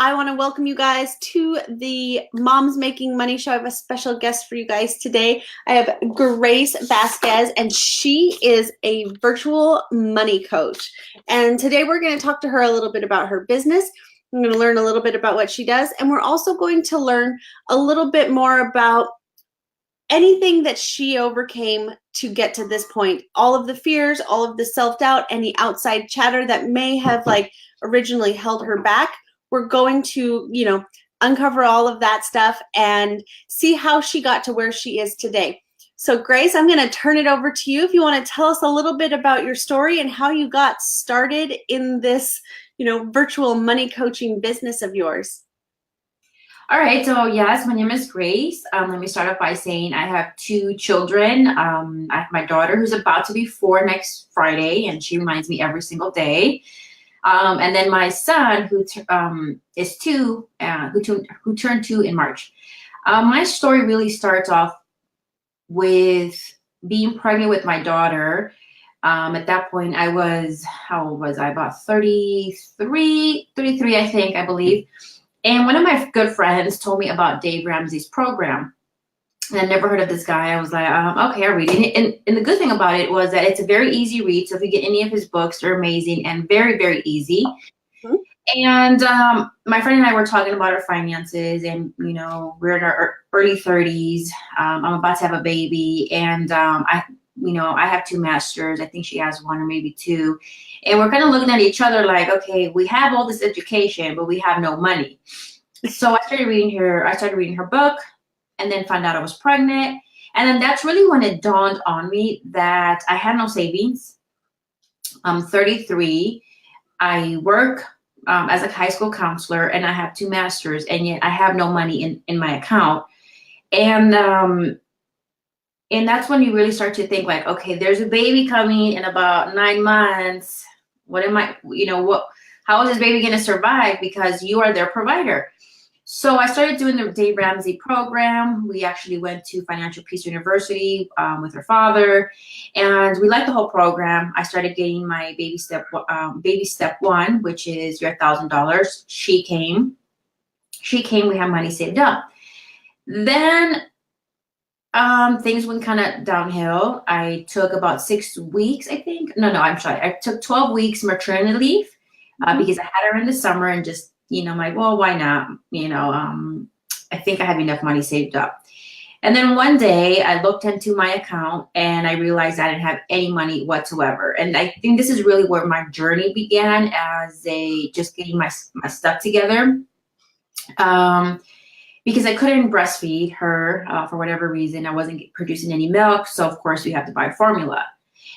I want to welcome you guys to the Moms Making Money Show. I have a special guest for you guys today. I have Grace Vasquez, and she is a virtual money coach. And today we're going to talk to her a little bit about her business. I'm going to learn a little bit about what she does, and we're also going to learn a little bit more about anything that she overcame to get to this point. All of the fears, all of the self-doubt, any outside chatter that may have originally held her back. We're going to, uncover all of that stuff and see how she got to where she is today. So Grace, I'm going to turn it over to you if you want to tell us a little bit about your story and how you got started in this, virtual money coaching business of yours. All right, so yes, my name is Grace. Let me start off by saying I have two children. I have my daughter who's about to be 4 next Friday, and she reminds me every single day. And then my son who is 2, who turned 2 in March. My story really starts off with being pregnant with my daughter. At that point, I was, how old was I? About 33, I think, I believe. And one of my good friends told me about Dave Ramsey's program. And I never heard of this guy. I was like, okay, I'll read it. And the good thing about it was that it's a very easy read. So if you get any of his books, they're amazing and very, very easy. Mm-hmm. And my friend and I were talking about our finances, and, we're in our early 30s. I'm about to have a baby, and I have 2 masters. I think she has 1 or maybe 2. And we're kind of looking at each other like, okay, we have all this education, but we have no money. So I started reading her book, and then found out I was pregnant. And then that's really when it dawned on me that I had no savings. I'm 33. I work as a high school counselor, and I have 2 masters, and yet I have no money in my account. And that's when you really start to think like, okay, there's a baby coming in about 9 months. How is this baby going to survive? Because you are their provider. So I started doing the Dave Ramsey program. We actually went to Financial Peace University with her father, and we liked the whole program. I started getting my baby step 1, which is your $1,000. She came. We have money saved up. Then things went kind of downhill. I took about 6 weeks, I think. No, I'm sorry. I took 12 weeks maternity leave because I had her in the summer, and just, I'm like, well, why not? I think I have enough money saved up. And then one day I looked into my account, and I realized I didn't have any money whatsoever. And I think this is really where my journey began, as just getting my stuff together. Because I couldn't breastfeed her for whatever reason. I wasn't producing any milk. So of course we have to buy formula.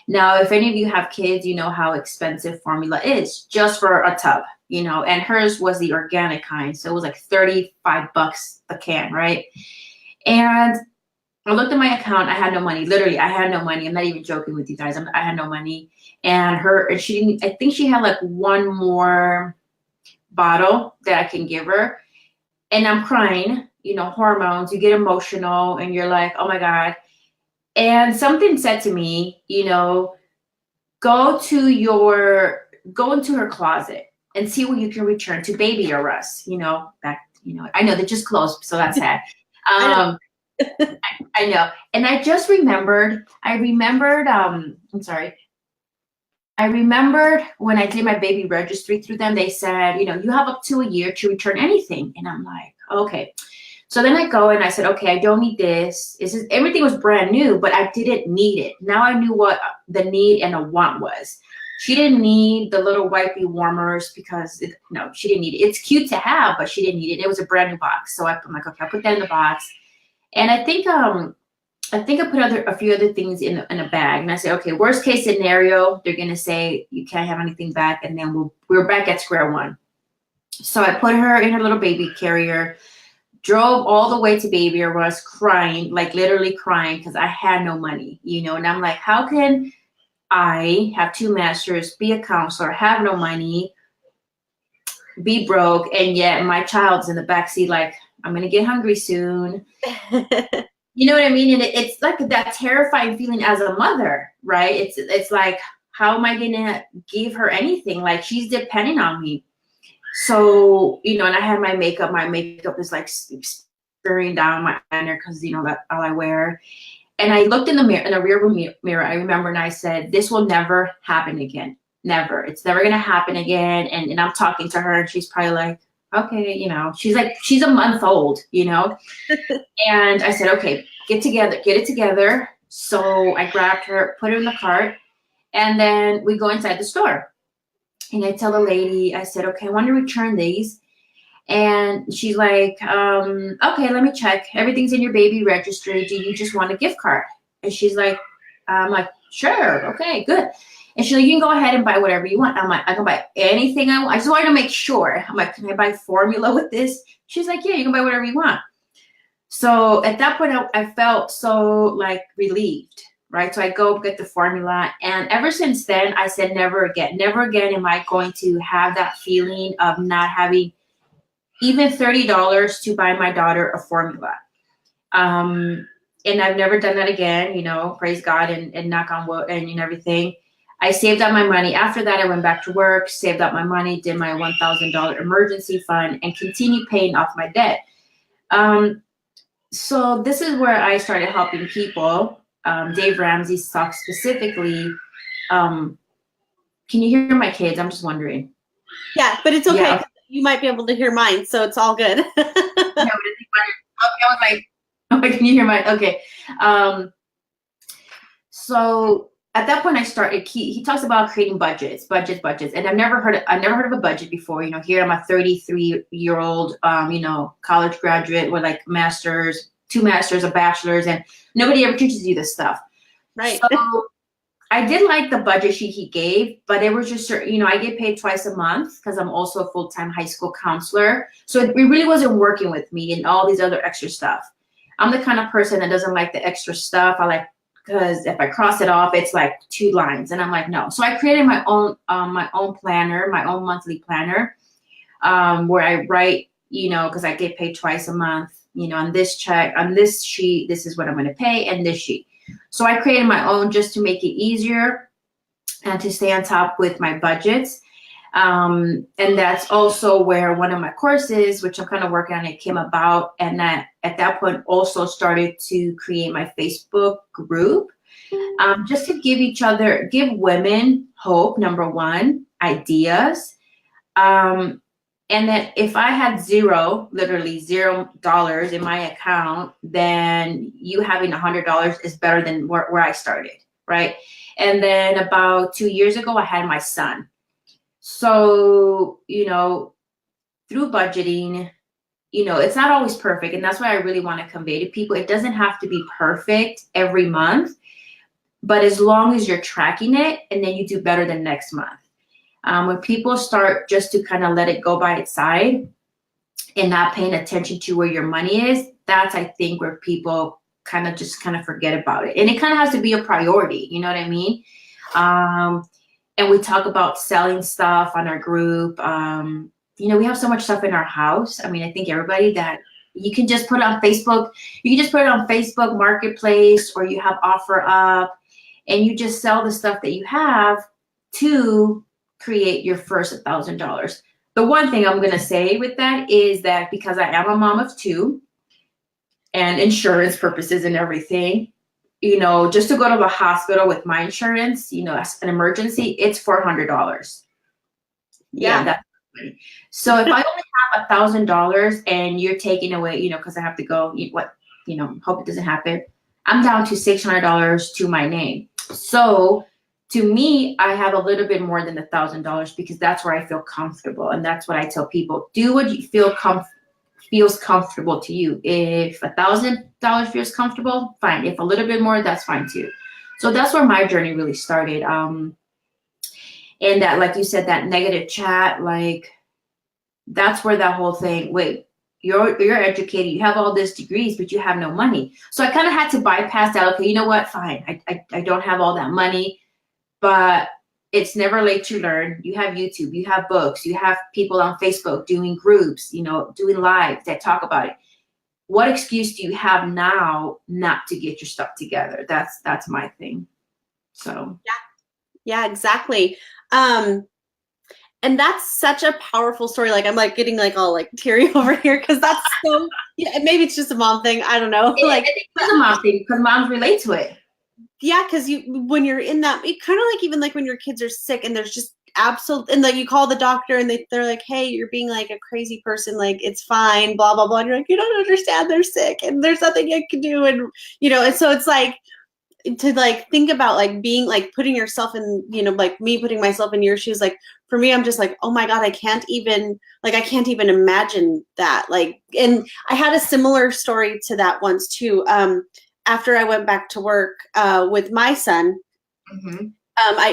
Now, if any of you have kids, you know how expensive formula is just for a tub, and hers was the organic kind. So it was like $35 a can, right? And I looked at my account. I had no money. Literally, I had no money. I'm not even joking with you guys. I had no money. And she didn't, I think she had like 1 more bottle that I can give her. And I'm crying, hormones, you get emotional, and you're like, oh my God. And something said to me, go into her closet and see what you can return to Baby R Us, I know they just closed, so that's sad. I know. And I just remembered, I remembered when I did my baby registry through them, they said, you have up to a year to return anything. And I'm like, okay. So then I go and I said, okay, I don't need this. Everything was brand new, but I didn't need it. Now I knew what the need and the want was. She didn't need the little wipey warmers because she didn't need it. It's cute to have, but she didn't need it. It was a brand new box. So I'm like, okay, I'll put that in the box. And I think I put a few other things in a bag, and I said, okay, worst case scenario, they're gonna say you can't have anything back, and then we're back at square one. So I put her in her little baby carrier, drove all the way to Baby R Us, crying, like literally crying, because I had no money, and I'm like, how can I have 2 masters, be a counselor, have no money, be broke, and yet my child's in the backseat like, I'm gonna get hungry soon. You know what I mean? And it's like that terrifying feeling as a mother, right? It's like, how am I gonna give her anything? Like, she's depending on me. So, you know, and I had my makeup. My makeup is like spraying down my eyeliner because, you know, that's all I wear. And I looked in the mirror, in a rear view mirror, I remember, and I said, this will never happen again. Never. It's never going to happen again. And I'm talking to her, and she's probably like, okay, you know, she's like, she's a month old, you know? And I said, okay, get it together. So I grabbed her, put her in the cart, and then we go inside the store. And I tell the lady, I said, okay, I want to return these. And she's like, okay, let me check. Everything's in your baby registry. Do you just want a gift card? And she's like, I'm like, sure, okay, good. And she's like, you can go ahead and buy whatever you want. I'm like, I can buy anything I want. I just wanted to make sure. I'm like, can I buy formula with this? She's like, yeah, you can buy whatever you want. So at that point, I felt so like relieved, right? So I go get the formula. And ever since then, I said, never again am I going to have that feeling of not having even $30 to buy my daughter a formula. And I've never done that again, you know, praise God and knock on wood and everything. I saved up my money. After that, I went back to work, saved up my money, did my $1,000 emergency fund, and continued paying off my debt. So this is where I started helping people. Dave Ramsey talks specifically. Can you hear my kids? I'm just wondering. Yeah, but it's okay. Yeah. You might be able to hear mine, so it's all good. Okay, I was like, okay, can you hear mine? Okay. So at that point, I started. He talks about creating budgets, and I've never heard of a budget before. You know, here I'm a 33-year-old, you know, college graduate with like masters, 2 masters, a bachelor's, and nobody ever teaches you this stuff. Right. So I did like the budget sheet he gave, but it was just, you know, I get paid twice a month because I'm also a full-time high school counselor. So it really wasn't working with me and all these other extra stuff. I'm the kind of person that doesn't like the extra stuff. I like, because if I cross it off, it's like 2 lines, and I'm like, no. So I created my own planner, my own monthly planner, where I write, you know, because I get paid twice a month, you know, on this check, on this sheet, this is what I'm going to pay, and this sheet. So I created my own just to make it easier and to stay on top with my budgets. And that's also where one of my courses, which I'm kind of working on, it came about. And that at that point also started to create my Facebook group, just to give women hope, number one, ideas. And that if I had literally $0 in my account, then you having $100 is better than where I started, right? And then about 2 years ago, I had my son. So, you know, through budgeting, you know, it's not always perfect. And that's why I really want to convey to people. It doesn't have to be perfect every month, but as long as you're tracking it, and then you do better than next month. When people start just to kind of let it go by its side and not paying attention to where your money is, that's, I think, where people kind of forget about it. And it kind of has to be a priority. You know what I mean? And we talk about selling stuff on our group. You know, we have so much stuff in our house. I mean, I think everybody that you can just put it on Facebook. You can just put it on Facebook Marketplace, or you have OfferUp, and you just sell the stuff that you have to create your first $1,000. The one thing I'm going to say with that is that because I am a mom of 2 and insurance purposes and everything, you know, just to go to the hospital with my insurance, you know, as an emergency, it's $400. Yeah, that's money. So if I only have $1,000 and you're taking away, you know, because I have to go, hope it doesn't happen, I'm down to $600 to my name. So to me, I have a little bit more than $1,000 because that's where I feel comfortable. And that's what I tell people. Do what you feel feels comfortable to you. If $1,000 feels comfortable, fine. If a little bit more, that's fine too. So that's where my journey really started. And that, like you said, that negative chat, like that's where that whole thing, wait, you're educated, you have all these degrees, but you have no money. So I kind of had to bypass that. Okay, you know what? Fine. I don't have all that money. But it's never late to learn. You have YouTube, you have books, you have people on Facebook doing groups, you know, doing lives that talk about it. What excuse do you have now not to get your stuff together? That's my thing. So yeah, exactly. And And that's such a powerful story. Like I'm like getting like all like teary over here because that's so, yeah, maybe it's just a mom thing. I don't know. Like I think it's a mom thing because moms relate to it. yeah, because when you're in that, it kind of like even like when your kids are sick and there's just absolute, and like you call the doctor and they're like, hey, you're being like a crazy person, like it's fine, blah blah blah. And you're like, you don't understand, they're sick and there's nothing I can do, and and so it's like to like think about like being like putting yourself in, like me putting myself in your shoes. Like for me, I'm just like, oh my God, I can't even imagine that. Like, and I had a similar story to that once too. After I went back to work with my son,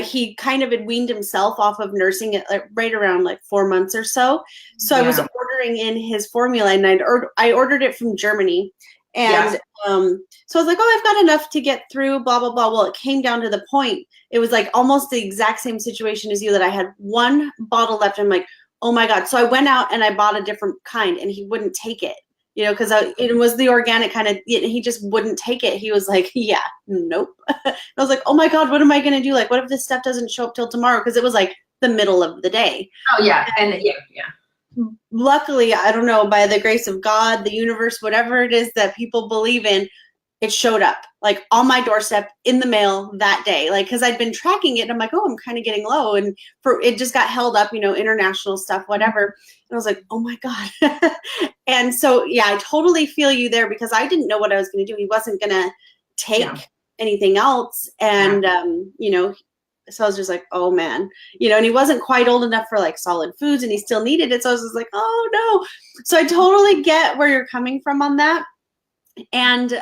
he kind of had weaned himself off of nursing at like right around like 4 months or so. So I was ordering in his formula, and I ordered it from Germany. And so I was like, oh, I've got enough to get through, blah, blah, blah. Well, it came down to the point. It was like almost the exact same situation as you, that I had one bottle left. I'm like, oh my God. So I went out and I bought a different kind, and he wouldn't take it. Because it was the organic kind of, he just wouldn't take it. He was like, yeah, nope. I was like, oh my God, what am I going to do? Like, what if this stuff doesn't show up till tomorrow? Because it was like the middle of the day. Oh, yeah. And yeah. Luckily, I don't know, by the grace of God, the universe, whatever it is that people believe in, it showed up like on my doorstep in the mail that day. Like, because I'd been tracking it. And I'm like, oh, I'm kind of getting low. And it just got held up, international stuff, whatever. And I was like, oh my God. And so, yeah, I totally feel you there, because I didn't know what I was going to do. He wasn't going to take anything else. And, so I was just like, oh man, and he wasn't quite old enough for like solid foods, and he still needed it. So I was just like, oh no. So I totally get where you're coming from on that. And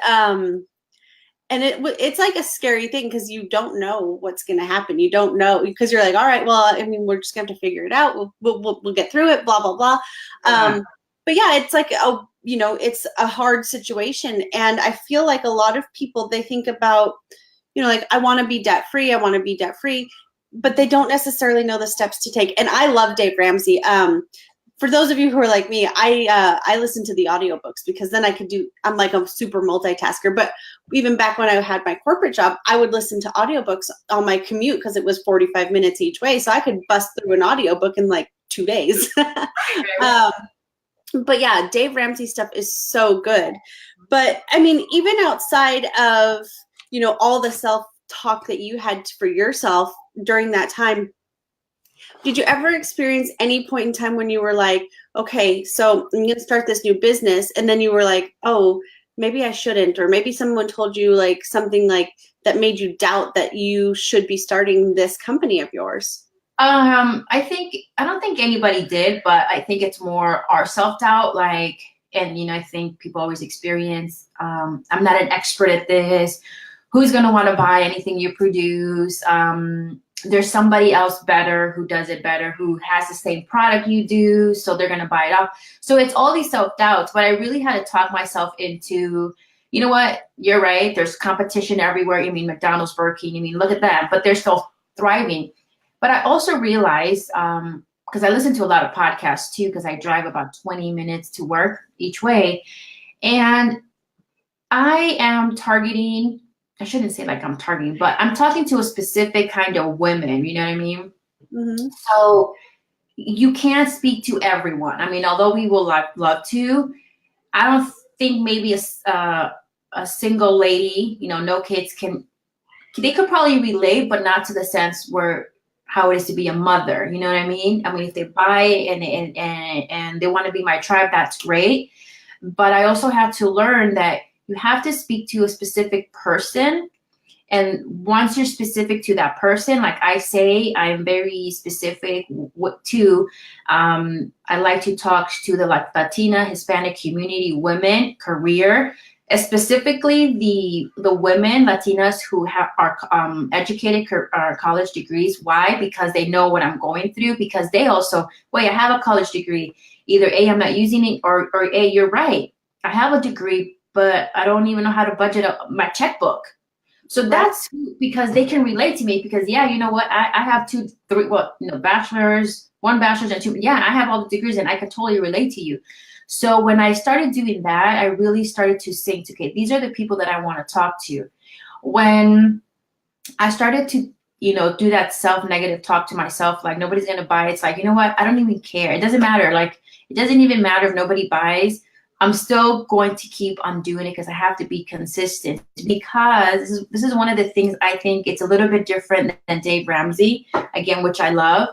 it's like a scary thing, because you don't know what's going to happen. You don't know, because you're like, all right, well, I mean, we're just going to have to figure it out. We'll get through it, blah, blah, blah. But yeah, it's like, it's a hard situation. And I feel like a lot of people, they think about, like, I want to be debt free, but they don't necessarily know the steps to take. And I love Dave Ramsey. For those of you who are like me, I listen to the audiobooks, because then I'm like a super multitasker. But even back when I had my corporate job, I would listen to audiobooks on my commute, because it was 45 minutes each way. So I could bust through an audiobook in like 2 days. But yeah, Dave Ramsey stuff is so good. But I mean, even outside of, all the self-talk that you had for yourself during that time, did you ever experience any point in time when you were like, okay, so I'm going to start this new business, and then you were like, oh, maybe I shouldn't, or maybe someone told you like something like that made you doubt that you should be starting this company of yours? I don't think anybody did, but I think it's more our self-doubt. Like, and I think people always experience, I'm not an expert at this. Who's going to want to buy anything you produce? There's somebody else better who does it better, who has the same product you do, so they're going to buy it off. So it's all these self-doubts, but I really had to talk myself into, you know what, you're right. There's competition everywhere. You mean McDonald's, Burger King, you mean, look at that, but they're still thriving. But I also realized, because I listen to a lot of podcasts too, because I drive about 20 minutes to work each way. And I am targeting, I shouldn't say like I'm targeting, but I'm talking to a specific kind of women, you know what I mean? Mm-hmm. So you can't speak to everyone. I mean, although we will love to, I don't think maybe a single lady, no kids they could probably relate, but not to the sense where how it is to be a mother, you know what I mean? I mean, if they buy and they want to be my tribe, that's great. But I also have to learn that you have to speak to a specific person. And once you're specific to that person, like I say, I'm very specific to, I like to talk to the Latina, Hispanic community, women, career, specifically the women, Latinas who are educated, are college degrees. Why? Because they know what I'm going through, because they also, wait, I have a college degree. Either A, I'm not using it, or A, you're right. I have a degree, but I don't even know how to budget my checkbook. So that's because they can relate to me, because yeah, you know what? I have bachelor's, 1 bachelor's and 2. Yeah, I have all the degrees and I can totally relate to you. So when I started doing that, I really started to think, okay, these are the people that I want to talk to. When I started to do that self-negative talk to myself, like nobody's gonna buy. It's like, you know what? I don't even care. It doesn't matter. Like, it doesn't even matter if nobody buys. I'm still going to keep on doing it because I have to be consistent. Because this is one of the things I think it's a little bit different than Dave Ramsey, again, which I love,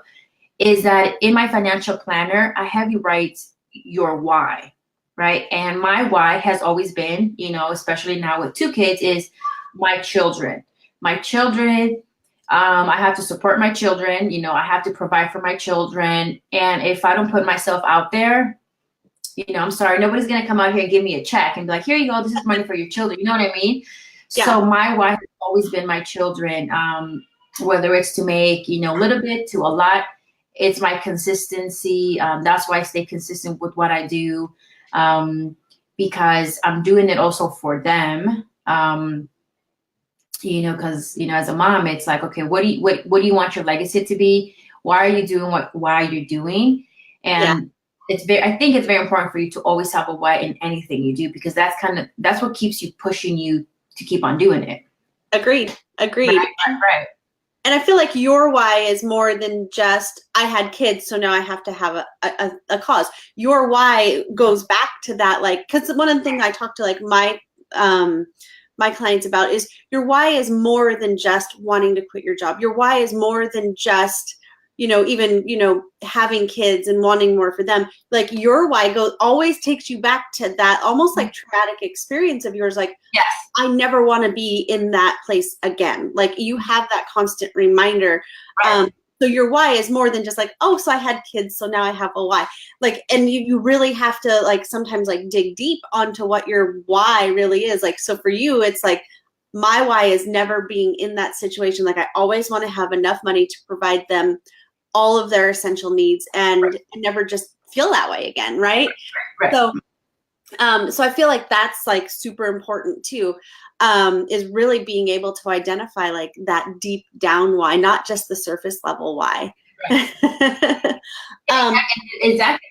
is that in my financial planner, I have you write your why, right? And my why has always been, especially now with 2 kids, is my children. My children, I have to support my children. I have to provide for my children. And if I don't put myself out there, I'm sorry, nobody's going to come out here and give me a check and be like, here you go, this is money for your children. You know what I mean? Yeah. So my why has always been my children, whether it's to make, a little bit to a lot. It's my consistency. That's why I stay consistent with what I do, because I'm doing it also for them. Because, as a mom, it's like, okay, what do you want your legacy to be? Why are you doing why you're doing? And I think it's very important for you to always have a why in anything you do, because that's what keeps you pushing you to keep on doing it. Agreed. Right. And I feel like your why is more than just, I had kids, so now I have to have a cause. Your why goes back to that, like, because one of the things I talk to like my clients about is your why is more than just wanting to quit your job. Your why is more than just, even, having kids and wanting more for them. Like, your why always takes you back to that almost like traumatic experience of yours. Like, yes, I never want to be in that place again. Like, you have that constant reminder. Right. So your why is more than just like, oh, so I had kids, so now I have a why. Like, and you really have to like sometimes like dig deep onto what your why really is. Like, so for you, it's like, my why is never being in that situation. Like, I always want to have enough money to provide them all of their essential needs and never just feel that way again. Right. So I feel like that's like super important too, is really being able to identify like that deep down why, not just the surface level why. Right. Exactly.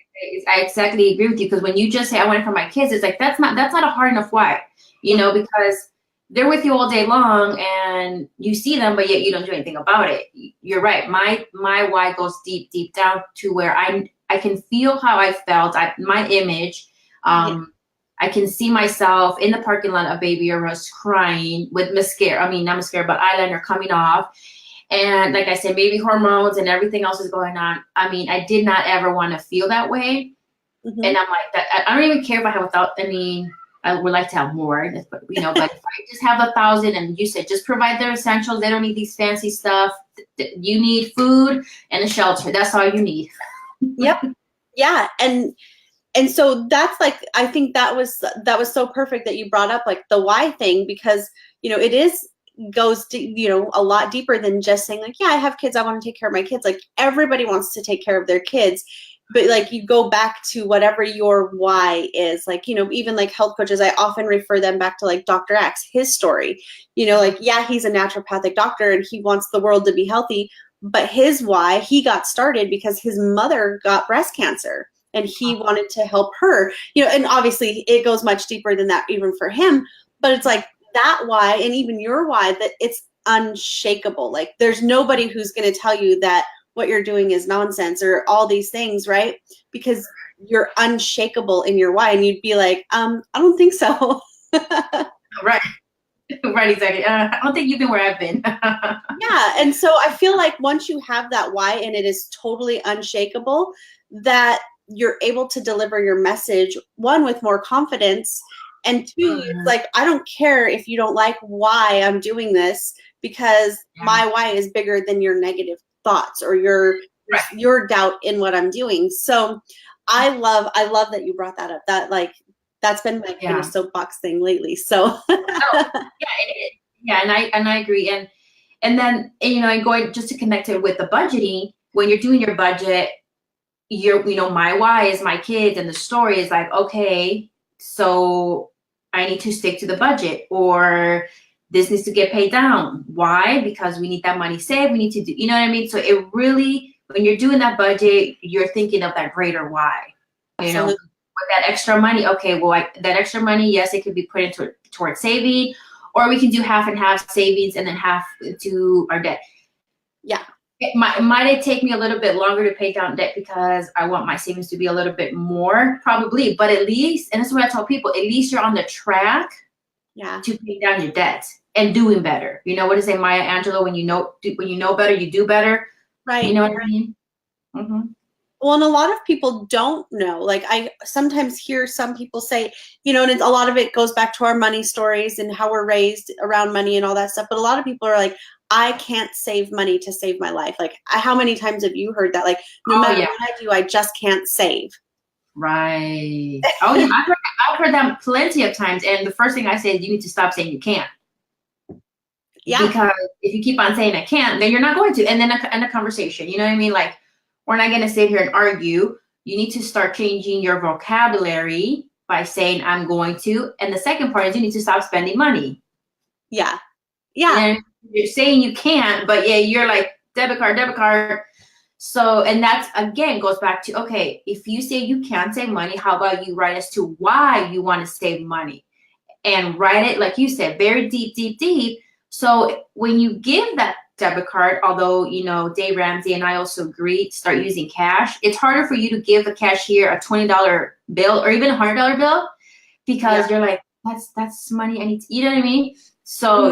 I exactly agree with you, because when you just say I want it for my kids, it's like that's not a hard enough why, because they're with you all day long and you see them, but yet you don't do anything about it. You're right. My why goes deep down to where I can feel how I felt. My image. I can see myself in the parking lot of Baby R Us crying with mascara. I mean, not mascara, but eyeliner coming off. And like I said, baby hormones and everything else is going on. I mean, I did not ever want to feel that way. Mm-hmm. And I'm like, that. I don't even care if I have 1,000. I mean, I would like to have more, but if I just have 1,000 and you said, just provide their essentials. They don't need these fancy stuff. You need food and a shelter. That's all you need. Yep. Yeah. And so that's like, I think that was so perfect that you brought up like the why thing, because, it goes to, a lot deeper than just saying like, yeah, I have kids, I want to take care of my kids. Like, everybody wants to take care of their kids, but like you go back to whatever your why is. Like, even like health coaches, I often refer them back to like Dr. X, his story, like, yeah, he's a naturopathic doctor and he wants the world to be healthy, but his why, he got started because his mother got breast cancer. And he wanted to help her, and obviously it goes much deeper than that even for him, but it's like that why, and even your why, that it's unshakable. Like, there's nobody who's going to tell you that what you're doing is nonsense or all these things, right? Because you're unshakable in your why, and you'd be like, I don't think so. Right. Right, exactly. I don't think you've been where I've been. Yeah, and so I feel like once you have that why and it is totally unshakable, that you're able to deliver your message, one, with more confidence, and two, it's like, I don't care if you don't like why I'm doing this, because my why is bigger than your negative thoughts or your doubt in what I'm doing. So I love that you brought that up. That like, that's been my kind of soapbox thing lately. So and I agree. And then, and going just to connect it with the budgeting, when you're doing your budget, my why is my kids, and the story is like, okay, so I need to stick to the budget, or this needs to get paid down. Why? Because we need that money saved. We need to do, you know what I mean? So it really, when you're doing that budget, you're thinking of that greater why, with that extra money. Okay, well, that extra money, yes, it could be put towards saving, or we can do half and half savings and then half to our debt. Yeah. Might it take me a little bit longer to pay down debt because I want my savings to be a little bit more? Probably, but at least, and this is what I tell people, at least you're on the track to pay down your debt and doing better. You know what is it, Maya Angelou? When you know better, you do better. Right. You know what I mean? Mm-hmm. Well, and a lot of people don't know. Like I sometimes hear some people say, you know, and a lot of it goes back to our money stories and how we're raised around money and all that stuff. But a lot of people are like, I can't save money to save my life. Like, how many times have you heard that? Like, no matter what I do, I just can't save. Right. Oh yeah, I've heard that plenty of times. And the first thing I say is you need to stop saying you can't. Yeah. Because if you keep on saying I can't, then you're not going to. And then end a conversation. You know what I mean? Like, we're not going to sit here and argue. You need to start changing your vocabulary by saying I'm going to. And the second part is you need to stop spending money. Yeah. Yeah. And you're saying you can't, but yeah, you're like debit card. So, and that's, again, goes back to, okay, if you say you can't save money, how about you write as to why you want to save money? And write it, like you said, very deep. So when you give that debit card, although, you know, Dave Ramsey and I also agree, start using cash. It's harder for you to give the cashier a $20 bill or even a $100 bill because you're like, that's money I need to, you know what I mean? So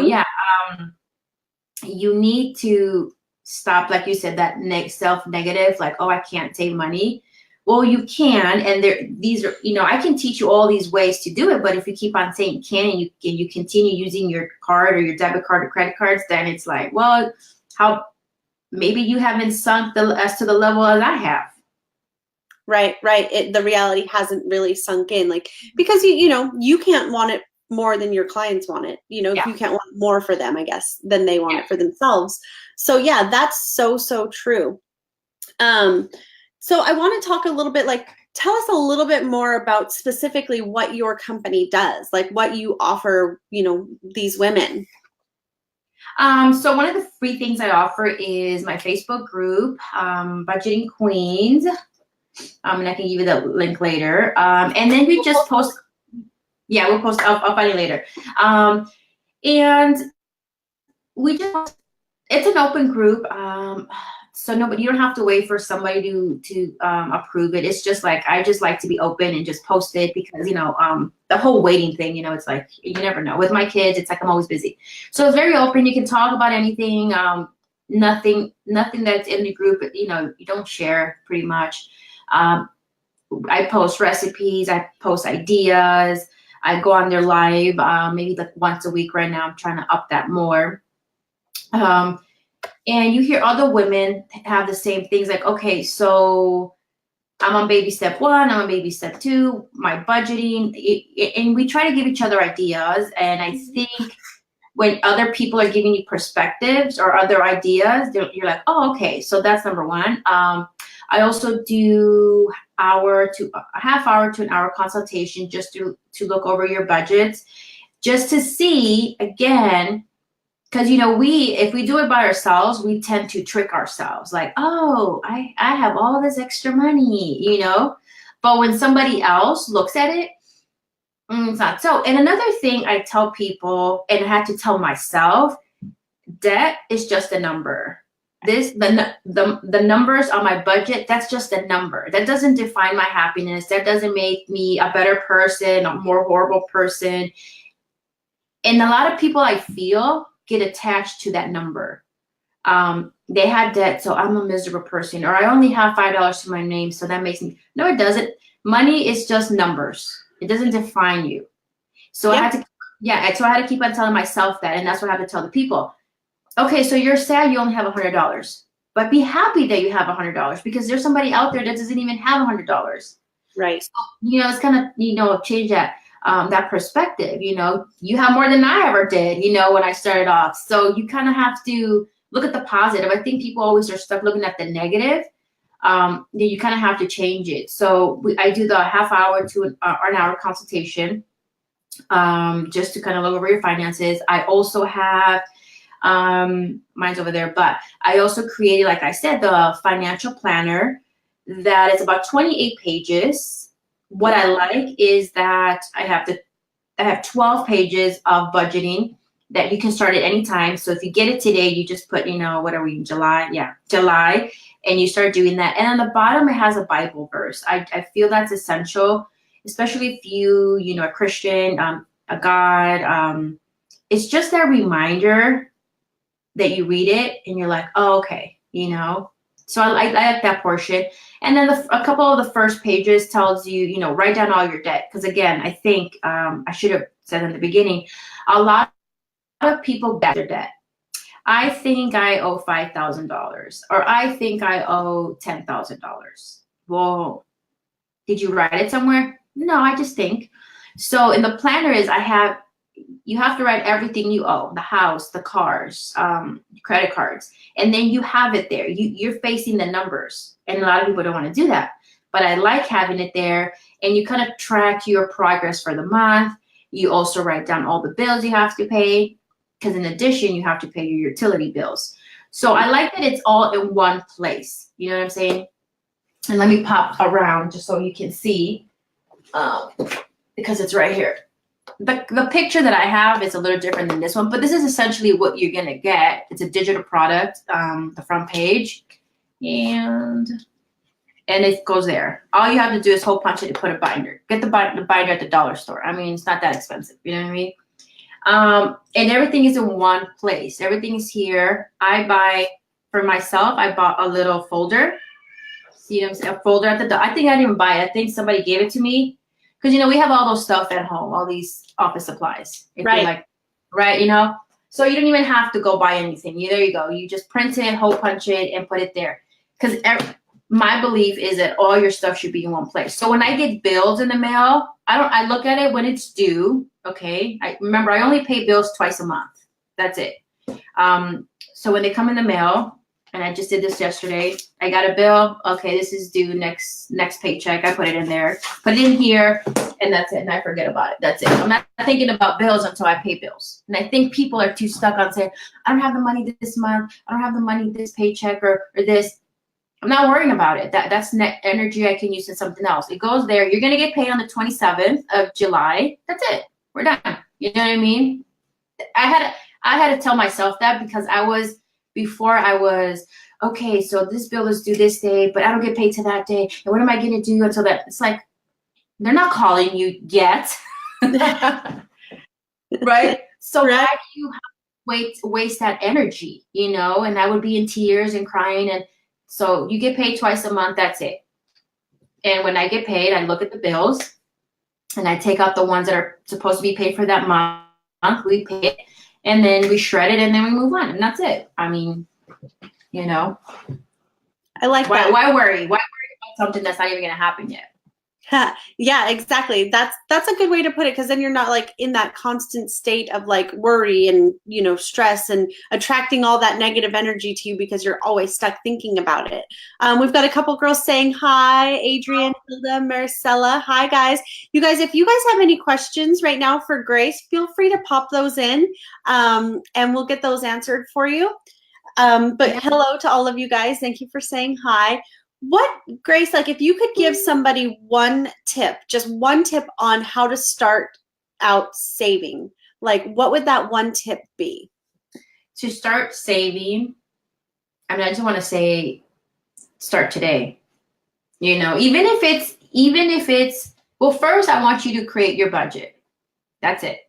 you need to stop, like you said, that self-negative, like, oh, I can't save money. Well, you can, and these are, you know, I can teach you all these ways to do it, but if you keep on saying can and you continue using your card or your debit card or credit cards, then it's like, well, how maybe you haven't sunk as to the level as I have. Right. The reality hasn't really sunk in, like, because you know, you can't want it more than your clients want it. You know, you can't want more for them, I guess, than they want it for themselves. So yeah, that's so true. So I want to talk a little bit, like, tell us a little bit more about specifically what your company does, like what you offer, you know, these women. So one of the free things I offer is my Facebook group, Budgeting Queens. And I can give you the link later. And then we just post. Yeah, we'll post. I'll find it later. And we just, it's an open group. So you don't have to wait for somebody to approve it. It's just like, I just like to be open and just post it because, you know, the whole waiting thing, you know, it's like, you never know. With my kids, it's like I'm always busy. So it's very open. You can talk about anything. Nothing that's in the group, you know, you don't share pretty much. I post recipes. I post ideas. I go on there live, maybe like once a week right now. I'm trying to up that more. And you hear other women have the same things like, okay, so I'm on baby step 1, I'm on baby step 2, my budgeting, and we try to give each other ideas. And I think when other people are giving you perspectives or other ideas, you're like, oh, okay, so that's number 1. I also do a half hour to an hour consultation just to look over your budgets, just to see, again, because, you know, if we do it by ourselves, we tend to trick ourselves. Like, oh, I have all this extra money, you know. But when somebody else looks at it, it's not so. And another thing I tell people, and I had to tell myself, debt is just a number. The numbers on my budget, that's just a number. That doesn't define my happiness. That doesn't make me a better person, a more horrible person. And a lot of people, I feel, get attached to that number. They had debt, so I'm a miserable person, or I only have $5 to my name, so that makes me. No, it doesn't. Money is just numbers. It doesn't define you. So I had to keep on telling myself that, and that's what I had to tell the people. Okay, so you're sad you only have $100, but be happy that you have $100 because there's somebody out there that doesn't even have $100. Right. So, you know, it's kind of, you know, change that perspective. You know, you have more than I ever did, you know, when I started off. So you kind of have to look at the positive. I think people always are stuck looking at the negative. Then you kind of have to change it. So I do the half hour to an hour consultation just to kind of look over your finances. I also have mine's over there, but I also created, like I said, the financial planner that is about 28 pages. What I like is that I have 12 pages of budgeting, that you can start at any time. So if you get it today, you just put, what are we in July? Yeah, July. And you start doing that. And on the bottom, it has a Bible verse. I feel that's essential, especially if you a Christian, a God. It's just that reminder that you read it and you're like, oh, okay, So I like that portion. And then a couple of the first pages tells you, write down all your debt. Because again, I think I should have said in the beginning, a lot of people get their debt. I think I owe $5,000, or I think I owe $10,000. Well, did you write it somewhere? No, I just think. So in the planner you have to write everything you owe, the house, the cars, credit cards, and then you have it there. You're facing the numbers, and a lot of people don't want to do that. But I like having it there, and you kind of track your progress for the month. You also write down all the bills you have to pay, because in addition, you have to pay your utility bills. So I like that it's all in one place. You know what I'm saying? And let me pop around just so you can see, because it's right here. The picture that I have is a little different than this one, but this is essentially what you're going to get. It's a digital product, the front page, and it goes there. All you have to do is hole punch it and put a binder. Get the binder at the dollar store. I mean, it's not that expensive. You know what I mean? And everything is in one place. Everything is here. For myself, I bought a little folder. See what I'm saying? A folder at the door. I think I didn't even buy it. I think somebody gave it to me. Because, we have all those stuff at home, all these office supplies. Right. Right, So you don't even have to go buy anything. There you go. You just print it, hole punch it, and put it there. Because my belief is that all your stuff should be in one place. So when I get bills in the mail, I look at it when it's due, okay? Remember, I only pay bills twice a month. That's it. So when they come in the mail, and I just did this yesterday, I got a bill. Okay, this is due next paycheck. I put it in there, put it in here, and that's it. And I forget about it. That's it. I'm not thinking about bills until I pay bills. And I think people are too stuck on saying, I don't have the money this month. I don't have the money this paycheck or this. I'm not worrying about it. That's net energy I can use in something else. It goes there. You're going to get paid on the 27th of July. That's it. We're done. You know what I mean? I had to tell myself that because before I was, okay, so this bill is due this day, but I don't get paid to that day. And what am I going to do until that? It's like, they're not calling you yet. Right? So why do you have to waste that energy, And I would be in tears and crying. And so you get paid twice a month. That's it. And when I get paid, I look at the bills and I take out the ones that are supposed to be paid for that month. We pay it. And then we shred it, and then we move on, and that's it. I mean, I like that. Why worry? Why worry about something that's not even going to happen yet? Yeah, exactly. That's a good way to put it, because then you're not like in that constant state of like worry and stress and attracting all that negative energy to you because you're always stuck thinking about it. We've got a couple girls saying hi. Adrian, Hilda, Maricela. Hi guys. You guys, if you guys have any questions right now for Grace, feel free to pop those in, and we'll get those answered for you. But hello to all of you guys. Thank you for saying hi. Grace, like if you could give somebody just one tip on how to start out saving, like what would that one tip be? To start saving, I just want to say, start today. Even if it's, well, first I want you to create your budget. That's it.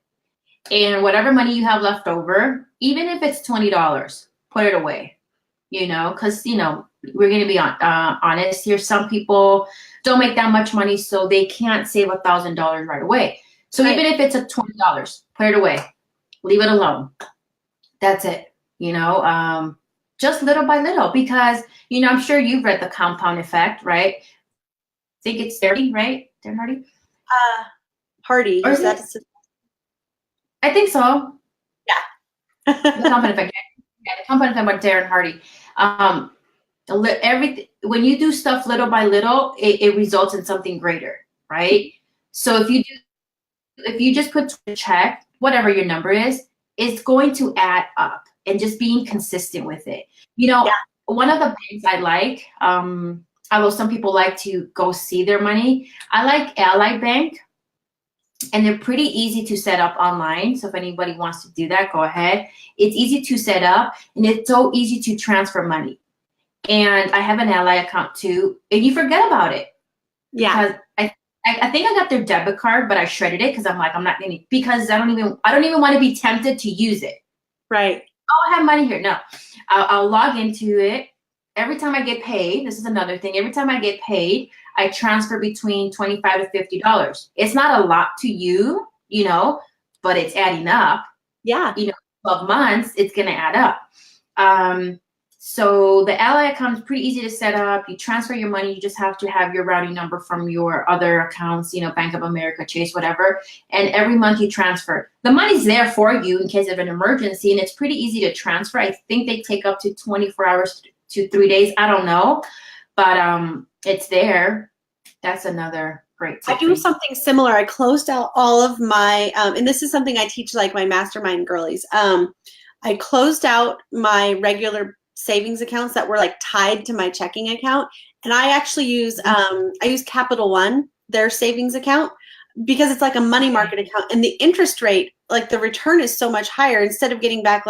And whatever money you have left over, even if it's $20, put it away, because, we're going to be honest here. Some people don't make that much money, so they can't save $1,000 right away. So right. Even if it's $20, put it away, leave it alone. That's it. Just little by little, because, I'm sure you've read The Compound Effect, right? I think it's Darren, right? Darren Hardy? Hardy. Or is that? I think so. Yeah. The Compound Effect. Yeah, The Compound Effect by Darren Hardy. Everything, when you do stuff little by little, it results in something greater, right? So if you just put a check, whatever your number is, it's going to add up, and just being consistent with it. One of the banks I like, although some people like to go see their money, I like Ally Bank. and they're pretty easy to set up online. So if anybody wants to do that, go ahead. It's easy to set up, and it's so easy to transfer money. And I have an Ally account too, and you forget about it. Yeah. Because I think I got their debit card, but I shredded it because I'm like, I'm not gonna, because I don't even want to be tempted to use it. Right. Oh, I have money here. No, I'll log into it. Every time I get paid, this is another thing. Every time I get paid, I transfer between $25 to $50. It's not a lot to you, but it's adding up. Yeah. 12 months, it's gonna add up. So the Ally account is pretty easy to set up. You transfer your money. You just have to have your routing number from your other accounts, Bank of America, Chase, whatever. And every month you transfer. The money's there for you in case of an emergency, and it's pretty easy to transfer. I think they take up to 24 hours to 3 days. I don't know, but it's there. That's another great tip. I do something similar. I closed out all of my, and this is something I teach like my mastermind girlies. I closed out my regular savings accounts that were like tied to my checking account, and I actually use I use Capital One, their savings account, because it's like a money market account, and the interest rate, like the return is so much higher. Instead of getting back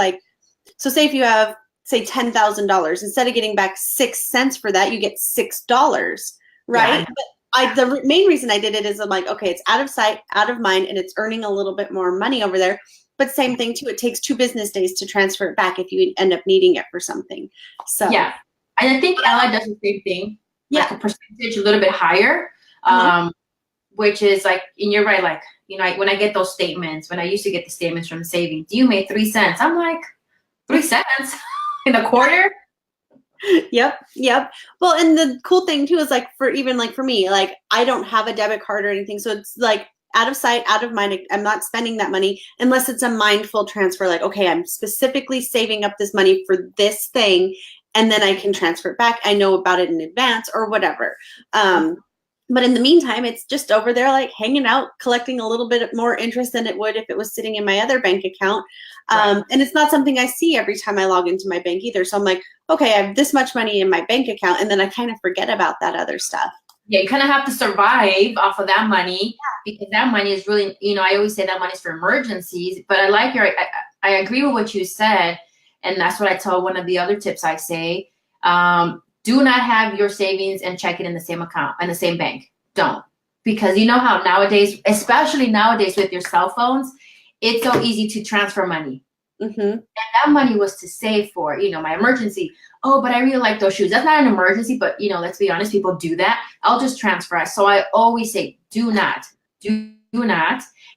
so say if you have say $10,000, instead of getting back 6 cents for that, you get $6, right? Yeah. But the main reason I did it is I'm like, okay, it's out of sight, out of mind, and it's earning a little bit more money over there. But same thing too, it takes 2 business days to transfer it back if you end up needing it for something. So yeah, and I think Ally does the same thing. Yeah, like a percentage a little bit higher, which is like, and you're right. Like when I get those statements, when I used to get the statements from the savings, you made 3 cents. I'm like, 3 cents in a quarter. Yep. Well, and the cool thing too is like for me, like I don't have a debit card or anything, so it's like out of sight, out of mind. I'm not spending that money unless it's a mindful transfer. Like, okay, I'm specifically saving up this money for this thing, and then I can transfer it back. I know about it in advance or whatever. But in the meantime, it's just over there like hanging out, collecting a little bit more interest than it would if it was sitting in my other bank account. And it's not something I see every time I log into my bank either. So I'm like, okay, I have this much money in my bank account, and then I kind of forget about that other stuff. Yeah, you kind of have to survive off of that money, because that money is really, I always say that money is for emergencies, but I agree with what you said. And that's what I tell one of the other tips I say. Do not have your savings and checking in the same account, in the same bank. Don't. Because you know how nowadays, especially nowadays with your cell phones, it's so easy to transfer money. Mm-hmm. And that money was to save for, my emergency. Oh, but I really like those shoes. That's not an emergency, but let's be honest, people do that. I'll just transfer it. So I always say, do not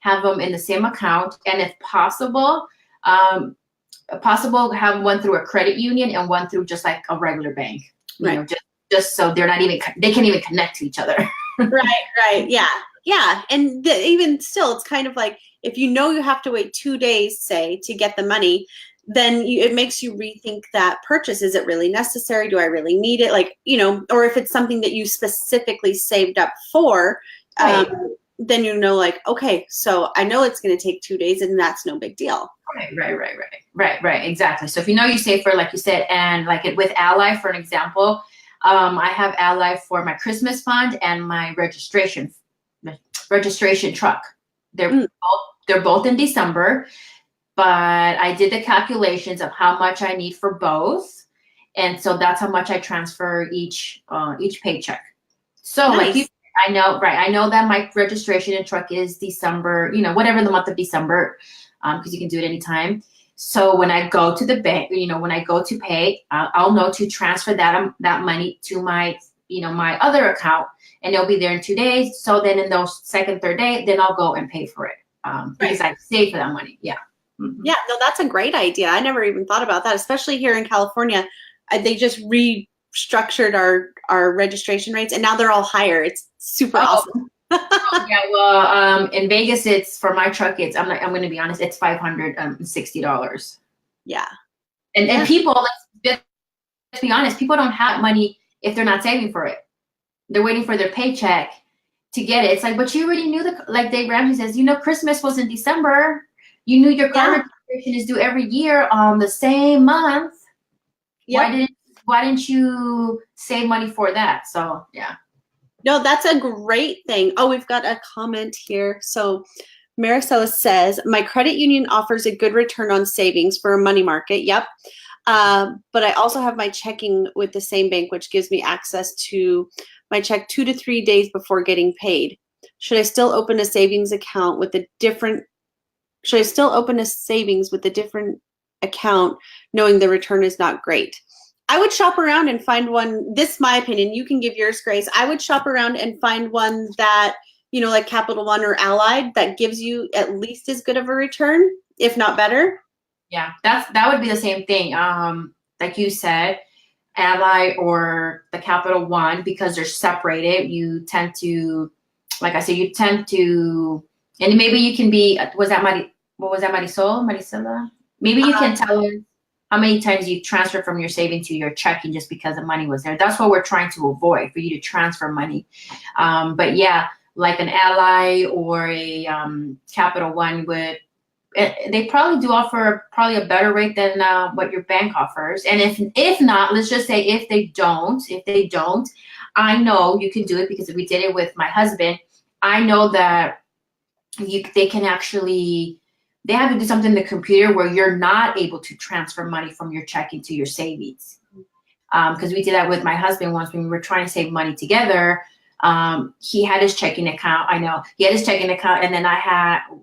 have them in the same account. And if possible, have one through a credit union and one through just like a regular bank. Just so they can't even connect to each other. Right. Yeah. And even still, it's kind of like, if you have to wait 2 days, say, to get the money, then it makes you rethink that purchase. Is it really necessary? Do I really need it? Like, or if it's something that you specifically saved up for, then like, okay, so I know it's going to take 2 days, and that's no big deal. Right. Exactly. So if you save for, like you said, and like with Ally, for an example, I have Ally for my Christmas fund and my registration truck. They're both in December, but I did the calculations of how much I need for both, and so that's how much I transfer each paycheck. So nice. Like I know that my registration and truck is December, whatever the month of December, because you can do it anytime. So when I go to the bank, when I go to pay, I'll know to transfer that money to my my other account, and it'll be there in 2 days. So then in those second, third day, then I'll go and pay for it. Because I save for that money. Yeah. Mm-hmm. Yeah, no, that's a great idea. I never even thought about that, especially here in California. They just restructured our registration rates, and now they're all higher. It's super awesome. Yeah, well, in Vegas, it's for my truck. I'm going to be honest, it's $560. Yeah. And people, let's be honest, people don't have money if they're not saving for it. They're waiting for their paycheck to get it. It's like, but you already knew like Dave Ramsey says, Christmas was in December. You knew your car registration is due every year on the same month. Yep. Why didn't you save money for that? So yeah. No, that's a great thing. Oh, we've got a comment here. So Maricela says, my credit union offers a good return on savings for a money market. Yep. But I also have my checking with the same bank, which gives me access to my check 2 to 3 days before getting paid. Should I still open a savings account with a different should I still open a savings with a different account knowing the return is not great? I would shop around and find one. This is my opinion. You can give yours, Grace. I would shop around and find one that, like Capital One or Allied, that gives you at least as good of a return, if not better. Yeah, that would be the same thing. Like you said, Ally or the Capital One, because they're separated, you tend to, like I said, and maybe you can be, what was that, Marisela? Maybe you can tell us how many times you transfer from your saving to your checking just because the money was there. That's what we're trying to avoid, for you to transfer money. But yeah, like an Ally or a Capital One they probably do offer probably a better rate than what your bank offers. And if not, let's just say if they don't, I know you can do it, because we did it with my husband. I know that they have to do something in the computer where you're not able to transfer money from your checking to your savings. Because we did that with my husband once when we were trying to save money together. He had his checking account. I know he had his checking account, and then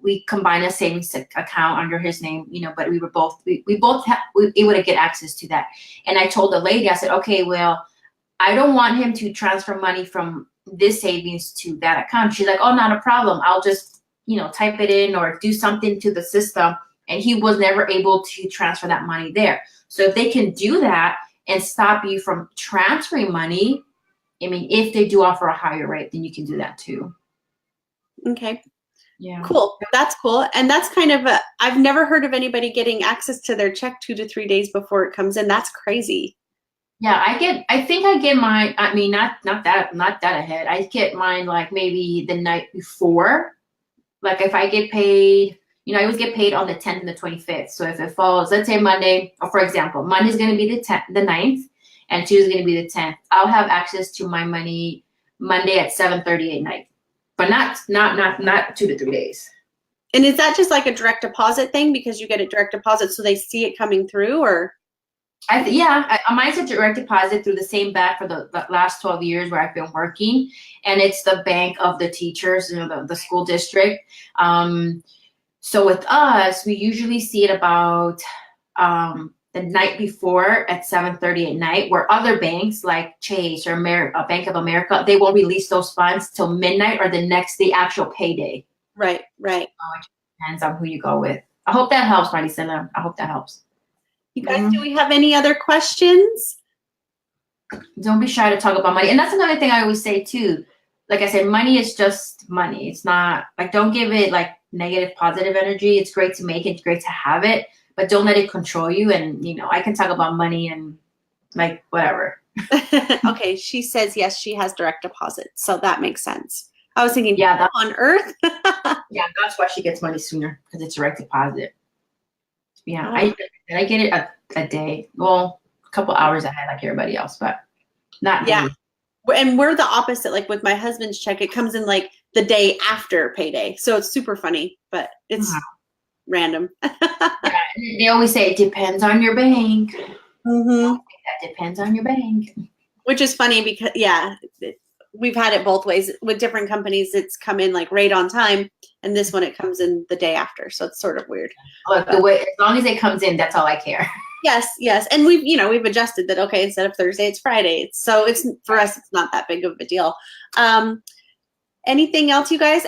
we combined a savings account under his name, but we were both, we both able to get access to that. And I told the lady, I said, okay, well, I don't want him to transfer money from this savings to that account. She's like, oh, not a problem. I'll just, type it in or do something to the system. And he was never able to transfer that money there. So if they can do that and stop you from transferring money, I mean, if they do offer a higher rate, then you can do that too. Okay. Yeah. Cool. That's cool. And that's kind of I've never heard of anybody getting access to their check 2 to 3 days before it comes in. That's crazy. Yeah, I think I get mine. I mean, not that ahead. I get mine like maybe the night before. Like if I get paid, I always get paid on the 10th and the 25th. So if it falls, let's say Monday, or for example, Monday's going to be the 9th, and Tuesday's going to be the 10th. I'll have access to my money Monday at 7:30 at night, but not 2 to 3 days. And is that just like a direct deposit thing, because you get a direct deposit so they see it coming through, or? Mine's a direct deposit through the same bank for the last 12 years where I've been working, and it's the bank of the teachers, the school district. So with us, we usually see it about the night before at 7:30 at night, where other banks like Chase or Bank of America, they won't release those funds till midnight or the actual payday. Right. So it depends on who you go with. I hope that helps, Marisela. I hope that helps. You guys, do we have any other questions? Don't be shy to talk about money. And that's another thing I always say too. Like I said, money is just money. It's not like, don't give it like negative, positive energy. It's great to make it. It's great to have it, but don't let it control you. And, I can talk about money and like whatever. Okay. She says, yes, she has direct deposit. So that makes sense. I was thinking, yeah, on earth. Yeah, that's why she gets money sooner, because it's direct deposit. Yeah, Oh. I get it a day. Well, a couple hours ahead like everybody else, but not Yeah. daily. And we're the opposite. Like with my husband's check, it comes in like the day after payday. So it's super funny, but it's random. Yeah, they always say it depends on your bank. Mm-hmm. That depends on your bank. Which is funny because, we've had it both ways. With different companies, it's come in like right on time, and this one it comes in the day after. So it's sort of weird. Look, as long as it comes in, that's all I care. Yes. And we've adjusted that. Okay, instead of Thursday, it's Friday. So it's, for us, it's not that big of a deal. Anything else, you guys?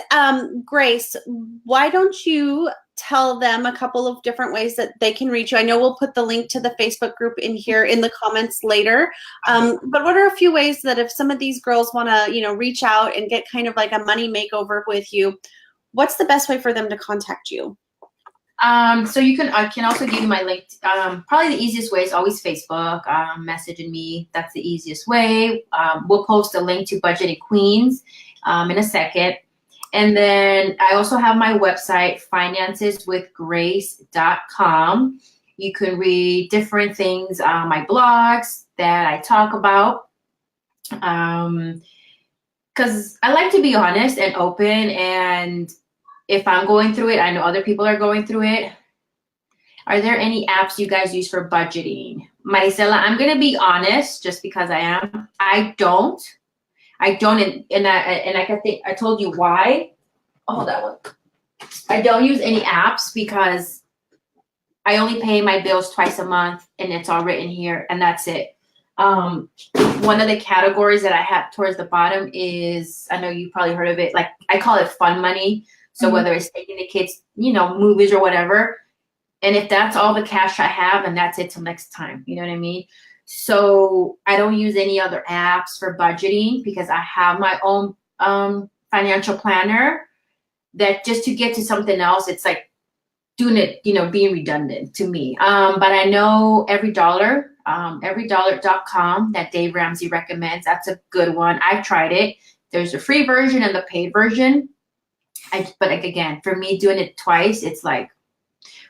Grace, why don't you tell them a couple of different ways that they can reach you? I know we'll put the link to the Facebook group in here in the comments later. But what are a few ways that if some of these girls want to, reach out and get kind of like a money makeover with you, what's the best way for them to contact you? So I can also give you my link. Probably the easiest way is always Facebook, messaging me. That's the easiest way. We'll post a link to Budgeted Queens in a second. And then I also have my website, financeswithgrace.com. You can read different things, my blogs that I talk about. because I like to be honest and open, and if I'm going through it, I know other people are going through it. Are there any apps you guys use for budgeting? Maricela, I'm going to be honest, just because I am. I don't, and I think I told you why. Oh, that one. I don't use any apps because I only pay my bills twice a month, and it's all written here, and that's it. One of the categories that I have towards the bottom is, I know you probably heard of it, like I call it fun money. So whether it's taking the kids, movies or whatever, and if that's all the cash I have, and that's it till next time, you know what I mean? So I don't use any other apps for budgeting because I have my own financial planner that just to get to something else, it's like doing it, being redundant to me. But I know everydollar.com that Dave Ramsey recommends. That's a good one. I've tried it. There's a free version and the paid version. But again, for me doing it twice, it's like,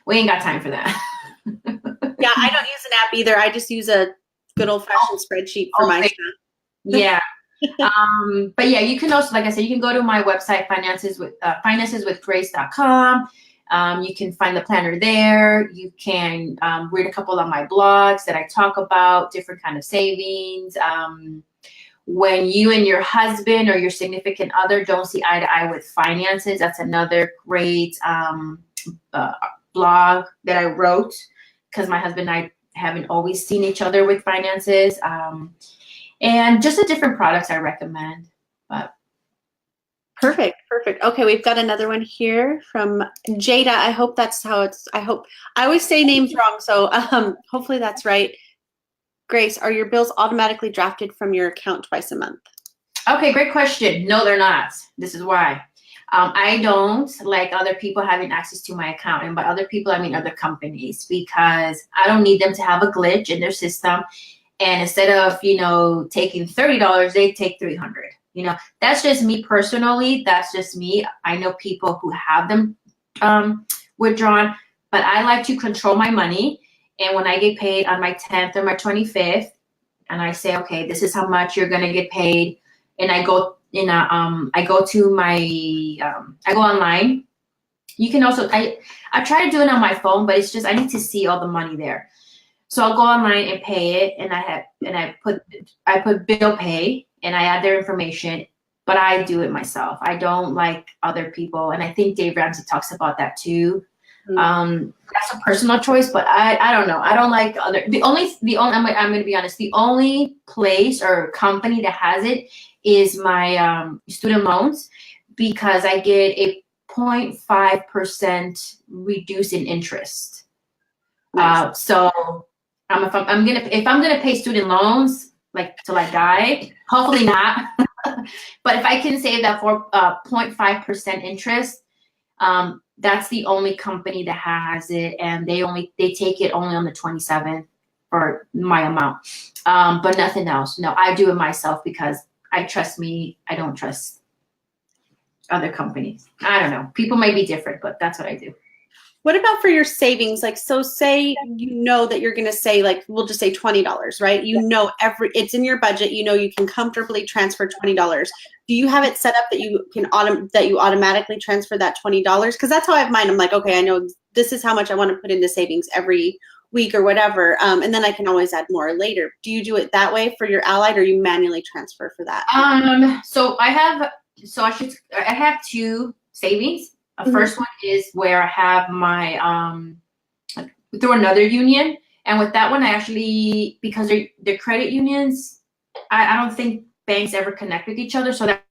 we ain't got time for that. Yeah, I don't use an app either. I just use a good old-fashioned spreadsheet for my stuff. Yeah. But yeah, you can also, like I said, you can go to my website, financeswithgrace.com. You can find the planner there. You can read a couple of my blogs that I talk about different kind of savings. When you and your husband or your significant other don't see eye to eye with finances, that's another great blog that I wrote, because my husband and I haven't always seen each other with finances. And just the different products I recommend. But Perfect. Okay, we've got another one here from Jada. I hope that's how it's, I always say names wrong, so hopefully that's right. Grace, are your bills automatically drafted from your account twice a month? Okay, great question. No, they're not. This is why. I don't like other people having access to my account. And by other people, I mean other companies, because I don't need them to have a glitch in their system. And instead of, taking $30, they take $300. That's just me personally. That's just me. I know people who have them withdrawn, but I like to control my money. And when I get paid on my 10th or my 25th, and I say, okay, this is how much you're gonna get paid, and I go I go online. You can also, I try to do it on my phone, but it's just, I need to see all the money there. So I'll go online and pay it, and I put bill pay, and I add their information, but I do it myself. I don't like other people, and I think Dave Ramsey talks about that too. That's a personal choice, but I don't know. I don't like other. I'm going to be honest. The only place or company that has it is my student loans, because I get a 0.5% reduce in interest. Nice. So if I'm gonna pay student loans like till I die, hopefully not. But if I can save that for 0.5% interest, that's the only company that has it, and they take it only on the 27th for my amount, but nothing else. No, I do it myself because I trust me. I don't trust other companies. I don't know. People may be different, but that's what I do. What about for your savings? Like, so say that you're going to say, like, we'll just say $20, right? It's in your budget. You can comfortably transfer $20. Do you have it set up that you can automatically transfer that $20? Because that's how I have mine. I'm like, okay, I know this is how much I want to put into savings every week or whatever, and then I can always add more later. Do you do it that way for your Allied, or you manually transfer for that? So I have two savings. The first one is where I have my through another union, and with that one, I actually, because they're credit unions, I don't think banks ever connect with each other, so that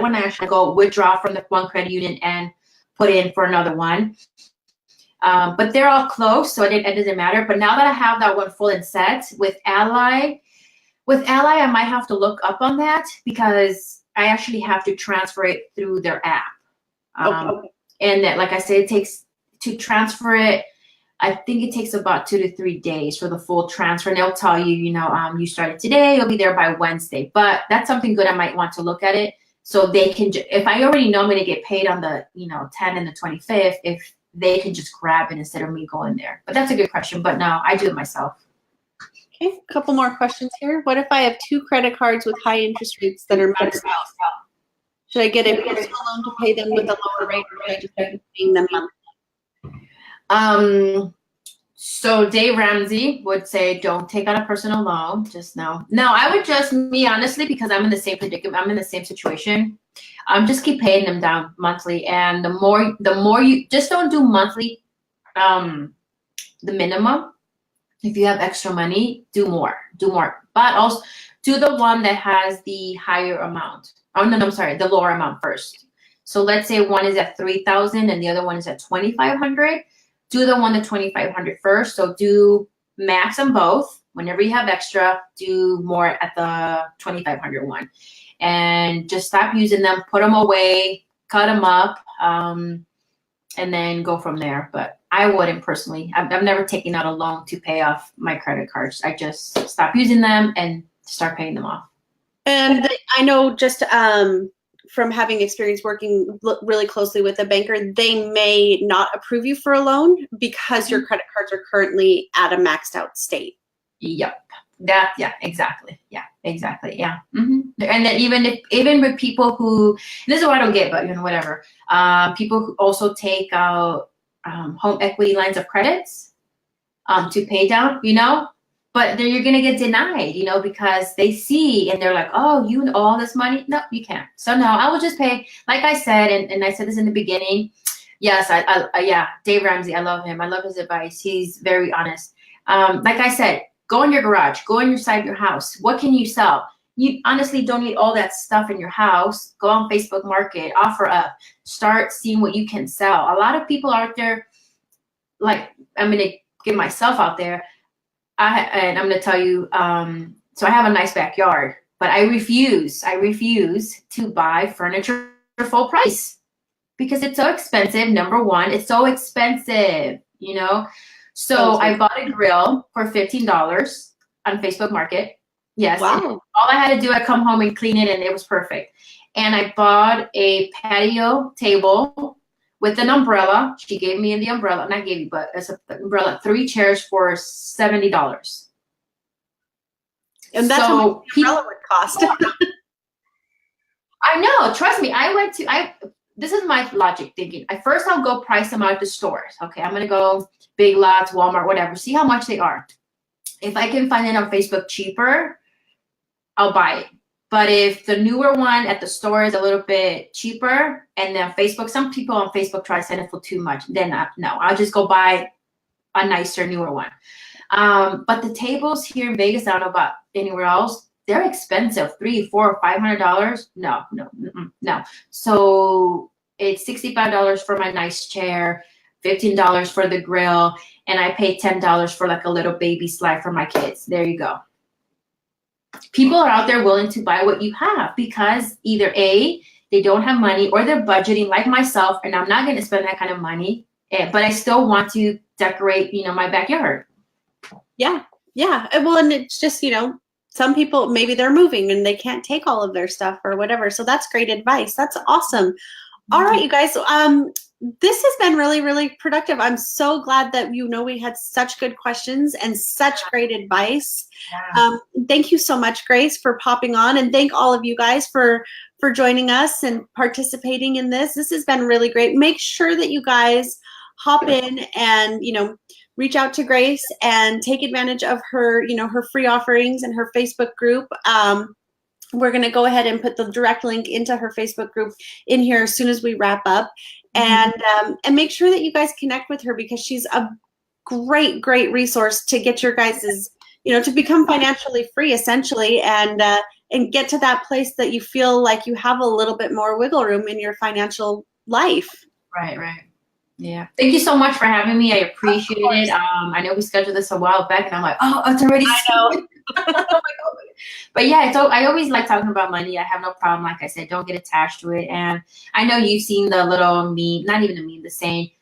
one I actually go withdraw from the one credit union and put in for another one. But they're all close, so it doesn't matter. But now that I have that one full and set with Ally, I might have to look up on that, because I actually have to transfer it through their app. Okay. And that, like I said, it takes to transfer it. I think it takes about 2 to 3 days for the full transfer. And they'll tell you, you started today, you'll be there by Wednesday. But that's something good. I might want to look at it, so they can, if I already know I'm going to get paid on the 10 and the 25th, if they can just grab it instead of me going there. But that's a good question. But no, I do it myself. Okay, a couple more questions here. What if I have 2 credit cards with high interest rates that are maxed out? Should I get a personal loan to pay them with a lower rate, or should I just be paying them monthly? So Dave Ramsey would say, don't take out a personal loan. Just no. No, I would just, me honestly, because I'm in the same predicament, I'm in the same situation. Just keep paying them down monthly. And the more you just don't do monthly, the minimum. If you have extra money, do more. But also do the one that has the higher amount. Oh, no, I'm sorry, the lower amount first. So let's say one is at 3,000 and the other one is at 2,500. Do the one at 2,500 first. So do max on both. Whenever you have extra, do more at the 2,500 one. And just stop using them, put them away, cut them up, and then go from there. But I wouldn't personally. I've never taken out a loan to pay off my credit cards. I just stop using them and start paying them off. And I know just from having experience working really closely with a banker, they may not approve you for a loan because your credit cards are currently at a maxed out state. Yep. Exactly. Yeah. Mm-hmm. And then even with people who, this is what I don't get, but whatever. People who also take out home equity lines of credits to pay down, but then you're gonna get denied, because they see and they're like, oh, you know all this money? No, you can't. So no, I will just pay, like I said, and I said this in the beginning. Yes, yeah, Dave Ramsey, I love him. I love his advice. He's very honest. Like I said, go in your garage, go inside your house. What can you sell? You honestly don't need all that stuff in your house. Go on Facebook Market, offer up, start seeing what you can sell. A lot of people out there, like I'm gonna get myself out there. And I'm going to tell you, so I have a nice backyard, but I refuse to buy furniture for full price because it's so expensive. Number one, it's so expensive, So I bought a grill for $15 on Facebook Market. Yes. Wow. All I had to do, I come home and clean it and it was perfect. And I bought a patio table with an umbrella. She gave me the umbrella, not gave me, but it's an umbrella, 3 chairs for $70. And that's how much the umbrella would cost. I know, trust me. This is my logic thinking. I'll go price them out at the stores. Okay, I'm gonna go Big Lots, Walmart, whatever, see how much they are. If I can find it on Facebook cheaper, I'll buy it. But if the newer one at the store is a little bit cheaper, and then Facebook, some people on Facebook try to sell it for too much, then no, I'll just go buy a nicer, newer one. But the tables here in Vegas, I don't know about anywhere else, they're expensive, $300, $400, $500. No. So it's $65 for my nice chair, $15 for the grill, and I pay $10 for like a little baby slide for my kids. There you go. People are out there willing to buy what you have because either A, they don't have money, or they're budgeting like myself, and I'm not going to spend that kind of money, but I still want to decorate, my backyard. Yeah. Well, and it's just, some people, maybe they're moving and they can't take all of their stuff or whatever. So that's great advice. That's awesome. All right, you guys. This has been really, really productive. I'm so glad that we had such good questions and such great advice. Yeah. Thank you so much, Grace, for popping on, and thank all of you guys for joining us and participating in this. This has been really great. Make sure that you guys hop in and reach out to Grace and take advantage of her her free offerings and her Facebook group. We're going to go ahead and put the direct link into her Facebook group in here as soon as we wrap up. And make sure that you guys connect with her because she's a great resource to get your guys's, to become financially free essentially, and get to that place that you feel like you have a little bit more wiggle room in your financial life. Right. Yeah. Thank you so much for having me. I appreciate it. I know we scheduled this a while back, and I'm like, oh, it's already. I know. But yeah, I always like talking about money. I have no problem. Like I said, don't get attached to it. And I know you've seen the little meme, not even a meme, the saying,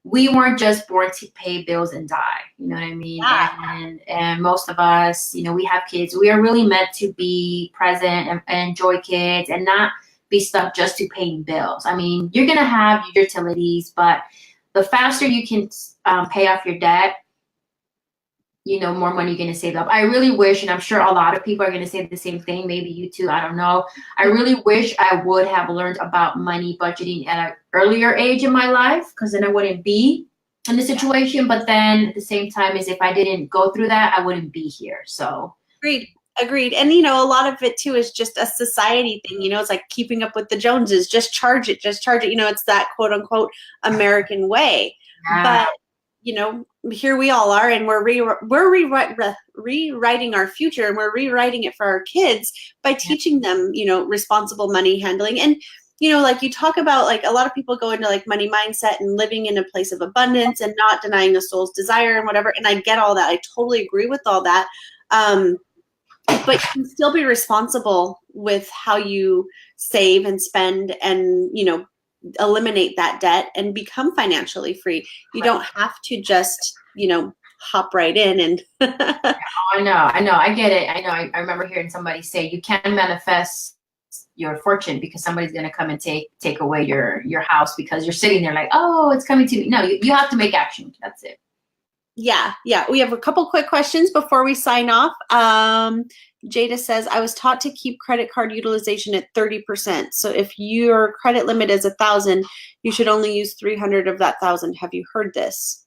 we weren't just born to pay bills and die. You know what I mean? Yeah. And most of us, we have kids. We are really meant to be present and enjoy kids and not be stuck just to paying bills. I mean, you're going to have your utilities, but the faster you can pay off your debt, more money you're going to save up. I really wish, and I'm sure a lot of people are going to say the same thing, maybe you too, I don't know. I really wish I would have learned about money budgeting at an earlier age in my life, because then I wouldn't be in the situation. But then at the same time, is if I didn't go through that, I wouldn't be here. So Agreed. And, a lot of it too is just a society thing. It's like keeping up with the Joneses. Just charge it. It's that quote unquote American way. yeah. But, here we all are, and we're rewriting our future, and we're rewriting it for our kids by teaching them, responsible money handling. And, like you talk about, like a lot of people go into like money mindset and living in a place of abundance and not denying a soul's desire and whatever. And I get all that. I totally agree with all that. But you can still be responsible with how you save and spend and, eliminate that debt and become financially free. You don't have to just, hop right in and. I know. I get it. I know. I remember hearing somebody say you can manifest your fortune because somebody's going to come and take away your house because you're sitting there like, oh, it's coming to me. No, you have to make action. That's it. Yeah. We have a couple quick questions before we sign off. Jada says, I was taught to keep credit card utilization at 30%. So if your credit limit is 1,000, you should only use 300 of that 1,000. Have you heard this?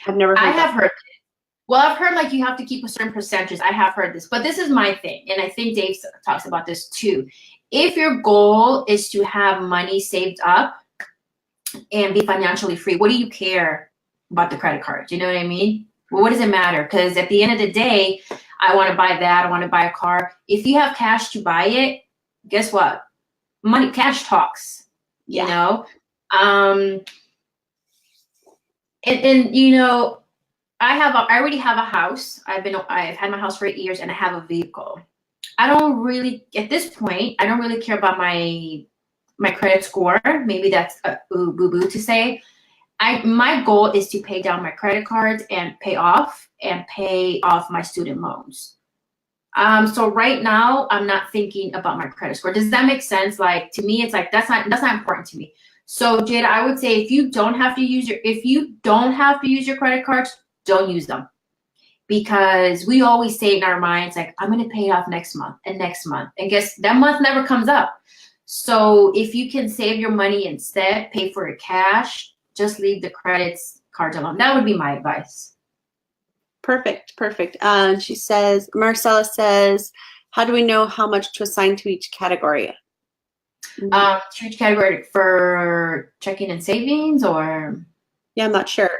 I've never heard I have heard it. Well, I've heard like you have to keep a certain percentage. I have heard this, but this is my thing. And I think Dave talks about this too. If your goal is to have money saved up and be financially free, what do you care about the credit card? Do you know what I mean? Well, what does it matter? Because at the end of the day, I want to buy that. I want to buy a car. If you have cash to buy it, guess what? Cash talks, Yeah. I already have a house. I've had my house for 8 years and I have a vehicle. At this point, I don't really care about my credit score. Maybe that's a boo-boo to say. My goal is to pay down my credit cards and pay off my student loans. So right now I'm not thinking about my credit score. Does that make sense? Like to me, it's like that's not important to me. So Jada, I would say if you don't have to use your credit cards, don't use them. Because we always say in our minds, like, I'm gonna pay it off next month. And guess that month never comes up. So if you can save your money instead, pay for it cash, just leave the credits cards alone. That would be my advice. Perfect. Marcella says, how do we know how much to assign to each category? To each category for checking and savings or? Yeah, I'm not sure.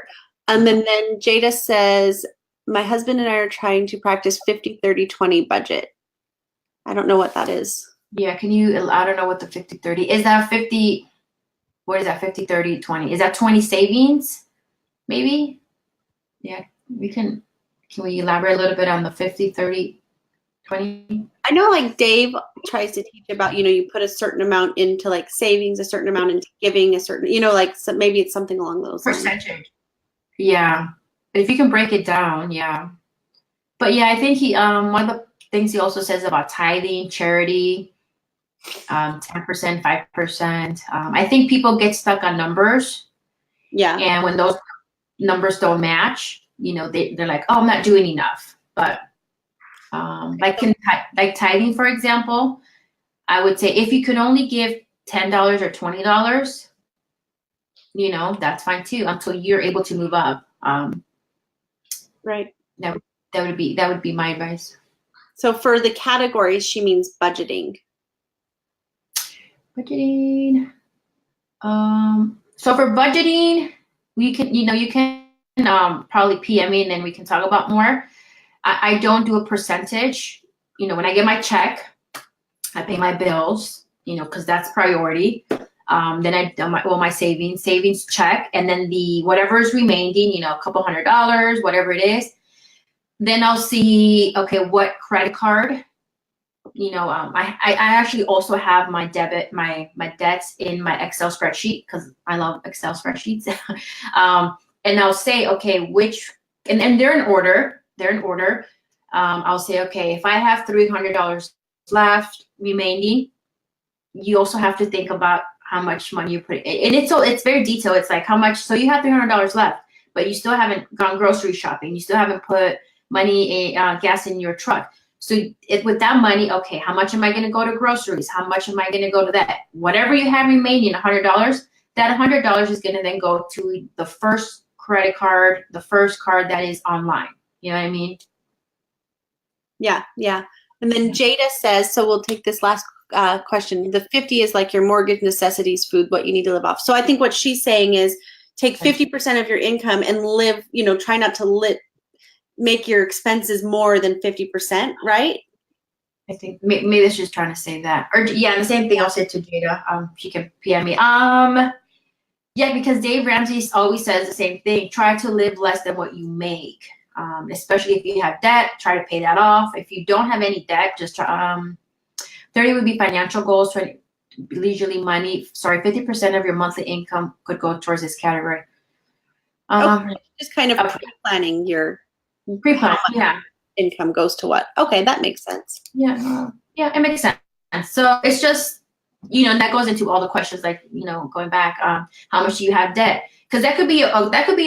And then Jada says, my husband and I are trying to practice 50-30-20 budget. I don't know what that is. Yeah, I don't know what the 50-30, is that 50, what is that, 50-30-20? Is that 20 savings, maybe? Yeah, can we elaborate a little bit on the 50-30-20? I know like Dave tries to teach about, you put a certain amount into like savings, a certain amount into giving, a certain, so maybe it's something along those percentage. lines. Yeah, if you can break it down, yeah. But yeah, I think one of the things he also says about tithing, charity, 10%, 5%. I think people get stuck on numbers. Yeah. And when those numbers don't match, they're like, oh, I'm not doing enough. But like tithing, for example, I would say if you could only give $10 or $20, that's fine too, until you're able to move up. Right. That would be my advice. So for the categories, she means budgeting. So for budgeting, you can probably PM me and then we can talk about more. I don't do a percentage. When I get my check, I pay my bills, because that's priority. Then I do my savings check, and then the whatever is remaining, a couple $100, whatever it is. Then I'll see, okay, what credit card. I actually also have my debts in my Excel spreadsheet because I love Excel spreadsheets. And I'll say, okay, and they're in order. I'll say, okay, if I have $300 left remaining, you also have to think about how much money you put in. And it's very detailed. It's like how much, so you have $300 left, but you still haven't gone grocery shopping. You still haven't put money, gas in your truck. So with that money, okay, how much am I going to go to groceries? How much am I going to go to that? Whatever you have remaining, $100, that $100 is going to then go to the first credit card, the first card that is online. You know what I mean? Yeah, yeah. And then Jada says, so we'll take this last question. The 50 is like your mortgage, necessities, food, what you need to live off. So I think what she's saying is take 50% of your income and live, you know, try not to make your expenses more than 50%, right? I think maybe it's just trying to say that. Or yeah, the same thing I'll say to Jada. She can PM me. Yeah, because Dave Ramsey always says the same thing. Try to live less than what you make. Especially if you have debt, try to pay that off. If you don't have any debt, just try, 30 would be financial goals, 20 leisurely money. Sorry, 50% of your monthly income could go towards this category. Okay. Just kind of pre-planning your yeah, income goes to what. Okay, that makes sense. Yeah, yeah, it makes sense. So it's just, you know, that goes into all the questions, like, you know, going back, how much do you have debt? Because that could be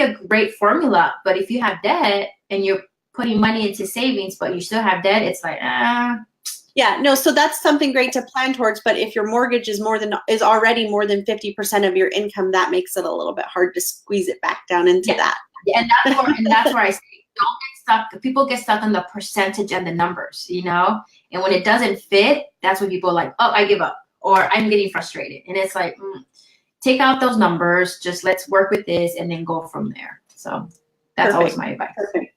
a great formula. But if you have debt and you're putting money into savings, but you still have debt, it's like, Yeah, no, so that's something great to plan towards. But if your mortgage is already more than 50% of your income, that makes it a little bit hard to squeeze it back down into that. Yeah, and that's where I say, don't get stuck. People get stuck on the percentage and the numbers, you know. And when it doesn't fit, that's when people are like, oh, I give up, or I'm getting frustrated. And it's like, take out those numbers. Just let's work with this, and then go from there. So that's always my advice. Perfect.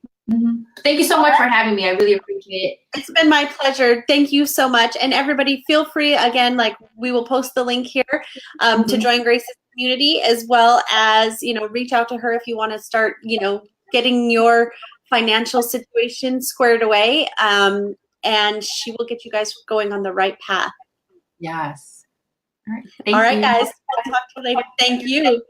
Thank you so much for having me. I really appreciate it. It's been my pleasure. Thank you so much. And everybody, feel free, again, like we will post the link here to join Grace's community, as well as, you know, reach out to her if you want to start, you know, getting your financial situation squared away. And she will get you guys going on the right path. Yes. All right. All right, guys. I'll talk to you later. Thank you.